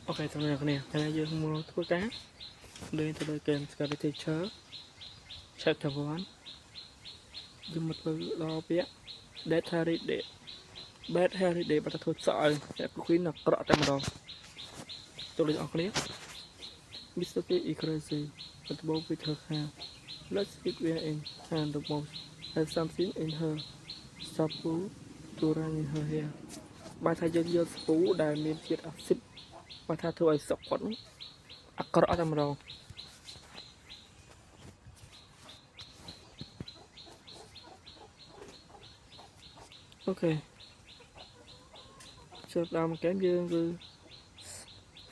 Ok, xong rồi nè, cái này dương mua thuốc cá. Đây tôi đây kèm cái này teacher. Chapter 1. Dương một lo biết. Dead Harry để Bad Harry để bắt đầu sợ. Sẽ có khuyến là rõ tại mà đâu. Tôi lấy cái này. Mr. P is crazy. But both with her hand. Let's speak where in hand the most. Has something in her. Sapu to run in her hair. Bài thay dương dương sapu đài miền chiết axit. Bài thay thôi sọc quẩn. Rõ tại mà đâu. Ok. Chợt làm kém dương cứ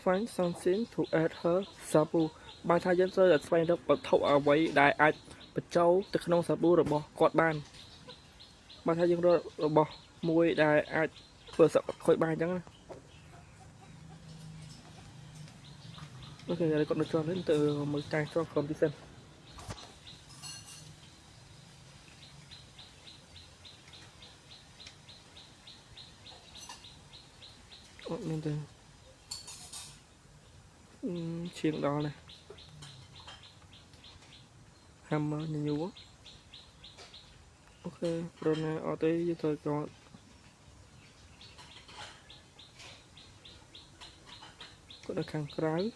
find something to add her sabu បានថាយើងត្រូវតែស្វែងរកវត្ថុអ្វីដែលអាចបញ្ចូលទៅក្នុងសាប៊ូរបស់គាត់បានបានថាយើងរករបស់មួយដែលអាចធ្វើសក់ខូចបានអញ្ចឹងណាអូខេឥឡូវគាត់នៅជាប់នេះទៅមើលការជាប់ក្រុមទីសិនអត់មានទេឈៀងដល់នេះ Hammer nhiều quá. Ok, rồi nè, ở đây với tôi có được hàng cái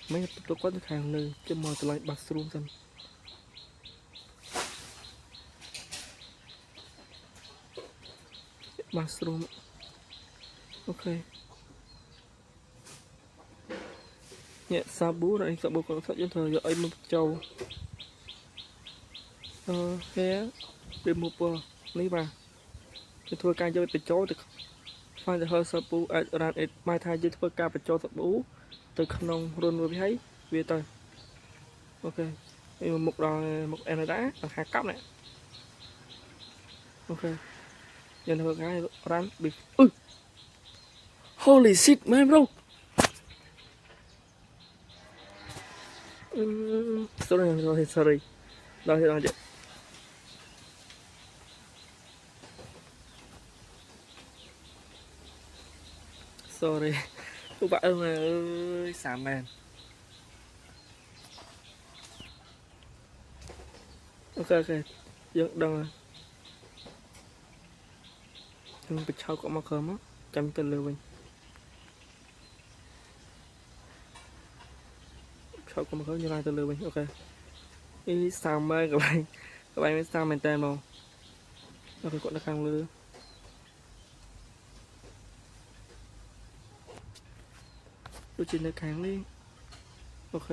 mấy tôi có được hàng nơi cho mời tôi lại bathroom xem bathroom ok nhẹ sabu này sabu còn sợ cho thời giờ ấy một châu hé remover lấy vào thì thôi cài cho bị chó được find the her sabu at around it mai thay cho thôi cài bị chó sabu từ không run vừa thấy về tới ok một đòn một em đá bằng hai cấp này ok giờ thôi cái rắn bị holy shit man bro sorry đó thì nói chuyện sorry các bạn ơi xả màn ok dựng đâu rồi nhưng bị trâu có mà khớm á chăm tên lưu mình trâu có mà khớm như này tên lưu mình ok đi sao mê các bạn biết sao mình tên không ok cũng đã càng lừa tôi chỉ là kháng đi ok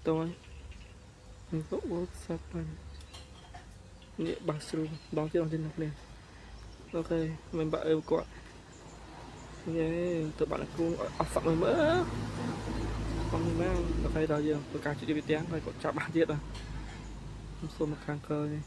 tôi mình có work sắp mình nghĩa bathroom đó chứ không trên được nè ok mình bảo ơi quạ yeah tụi bạn là cũng ở phận mình mỡ không mình mang ok đó giờ tôi càng chỉ đi tiếng rồi còn chạm bạn chết à không xô một càng cơ này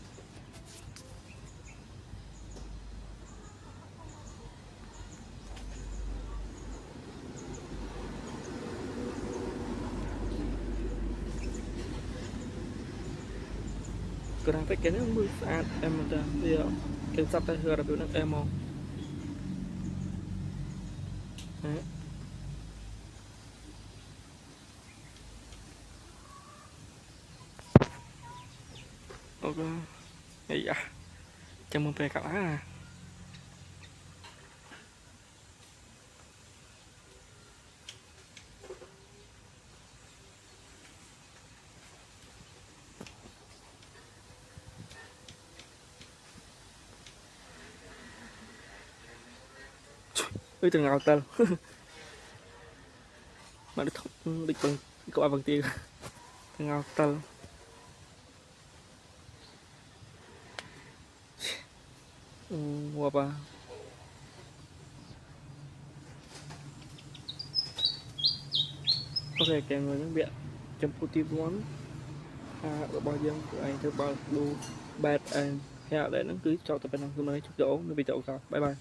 cửa hàng phải cái nước mưa sạch em mà bây giờ cái sắp tay hừa là biểu năng em không đấy ok ấy à chào mừng về các bạn à từng ngào tên mà được định bằng có bằng tiền từng ngào tên mua ba ok kèm người những biện trong puti muốn bao nhiêu của anh thứ bao đu bad and hẹn để nó cứ cho tập bên năng mới chụp chỗ nó bị chậu sao bye bye